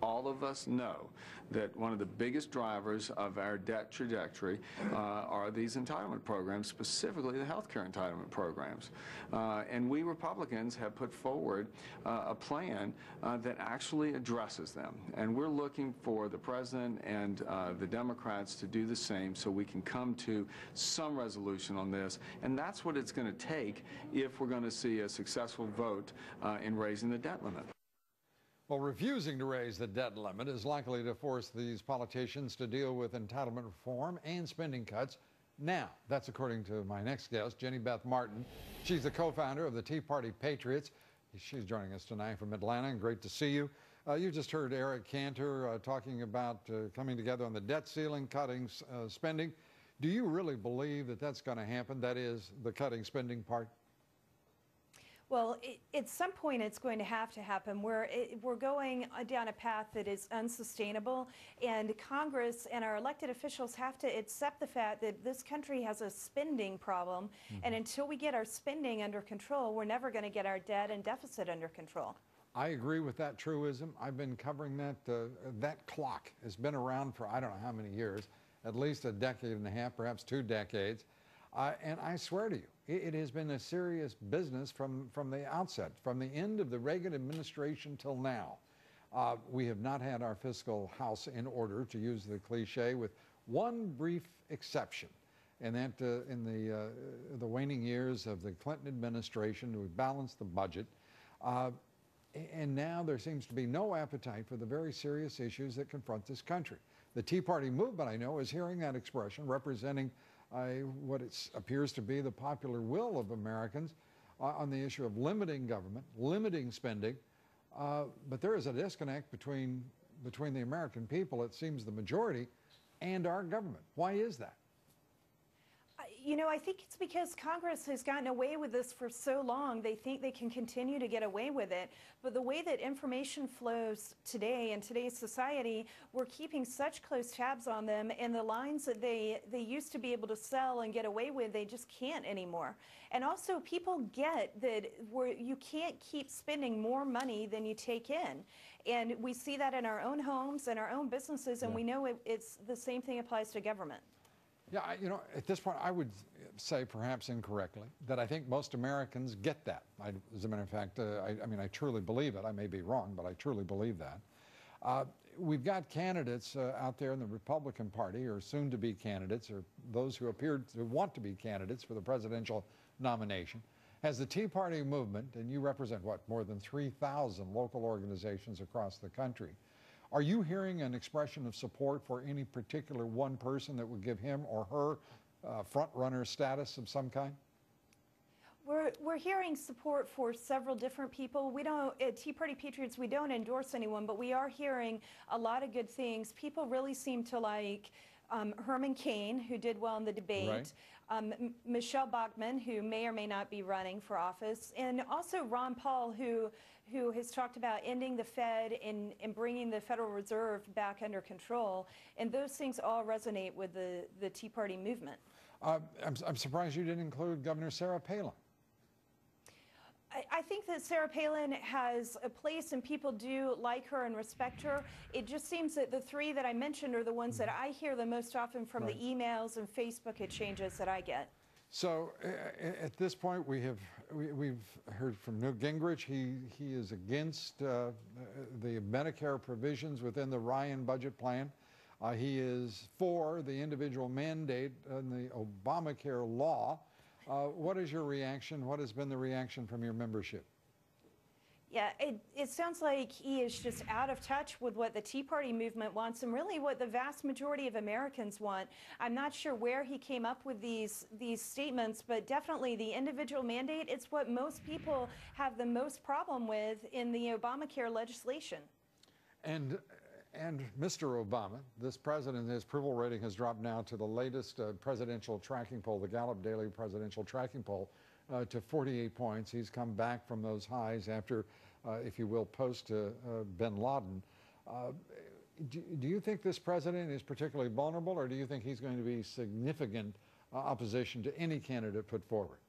all of us know that one of the biggest drivers of our debt trajectory are these entitlement programs, specifically the health care entitlement programs. And we Republicans have put forward a plan that actually addresses them. And we're looking for the President and the Democrats to do the same so we can come to some resolution on this. And that's what it's going to take if we're going to see a successful vote in raising the debt limit. Well, refusing to raise the debt limit is likely to force these politicians to deal with entitlement reform and spending cuts now. That's according to my next guest, Beth Martin. She's the co-founder of the Tea Party Patriots. She's joining us tonight from Atlanta, and great to see you. You just heard Eric Cantor talking about coming together on the debt ceiling, cutting spending. Do you really believe that that's going to happen? That is, the cutting spending part? Well, at some point it's going to have to happen. We're going down a path that is unsustainable, and Congress and our elected officials have to accept the fact that this country has a spending problem, and until we get our spending under control, we're never going to get our debt and deficit under control. I agree with that truism. I've been covering that. That clock has been around for I don't know how many years, at least a decade and a half, perhaps 2 decades. And I swear to you, it has been a serious business from the outset, from the end of the Reagan administration till now. We have not had our fiscal house in order, to use the cliche, with one brief exception, and that in the waning years of the Clinton administration, we balanced the budget. And now there seems to be no appetite for the very serious issues that confront this country. The Tea Party movement, I know, is hearing that expression, representing what appears to be the popular will of Americans on the issue of limiting government, limiting spending. But there is a disconnect between the American people, it seems the majority, and our government. Why is that? You know, I think it's because Congress has gotten away with this for so long. They think they can continue to get away with it. But the way that information flows today in today's society, we're keeping such close tabs on them, and the lines that they used to be able to sell and get away with, they just can't anymore. And also, people get that you can't keep spending more money than you take in. And we see that in our own homes and our own businesses, and we know it's the same thing applies to government. Yeah, you know, at this point, I would say, perhaps incorrectly, that I think most Americans get that. As a matter of fact, I mean, I truly believe it. I may be wrong, but I truly believe that. We've got candidates out there in the Republican Party, or soon-to-be candidates, or those who appear to want to be candidates for the presidential nomination. Has the Tea Party movement, and you represent, what, more than 3,000 local organizations across the country, are you hearing an expression of support for any particular one person that would give him or her front-runner status of some kind? We're hearing support for several different people. We don't, at Tea Party Patriots, we don't endorse anyone, but we are hearing a lot of good things. People really seem to like Herman Cain, who did well in the debate, right. Michelle Bachmann, who may or may not be running for office, and also Ron Paul, who has talked about ending the Fed and bringing the Federal Reserve back under control. And those things all resonate with the Tea Party movement. I'm surprised you didn't include Governor Sarah Palin. I think that Sarah Palin has a place, and people do like her and respect her. It just seems that the 3 that I mentioned are the ones that I hear the most often from the emails and Facebook exchanges that I get. So at this point, we've heard from Newt Gingrich. He is against the Medicare provisions within the Ryan budget plan. He is for the individual mandate in the Obamacare law. What is your reaction? What has been the reaction from your membership? Yeah, it sounds like he is just out of touch with what the Tea Party movement wants, and really what the vast majority of Americans want. I'm not sure where he came up with these statements, but definitely the individual mandate, it's what most people have the most problem with in the Obamacare legislation. And Mr. Obama, this president, his approval rating has dropped now to the latest presidential tracking poll, the Gallup Daily Presidential Tracking Poll, to 48 points. He's come back from those highs after, if you will, post bin Laden. Do you think this president is particularly vulnerable, or do you think he's going to be significant opposition to any candidate put forward?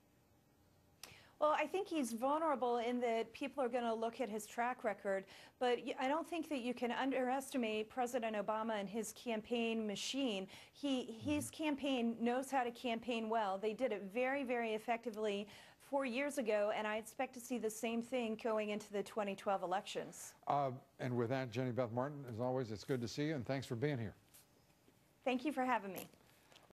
Well, I think he's vulnerable in that people are going to look at his track record, but I don't think that you can underestimate President Obama and his campaign machine. His campaign knows how to campaign well. They did it very, very effectively 4 years ago, and I expect to see the same thing going into the 2012 elections. And with that, Jenny Beth Martin, as always, it's good to see you, and thanks for being here. Thank you for having me.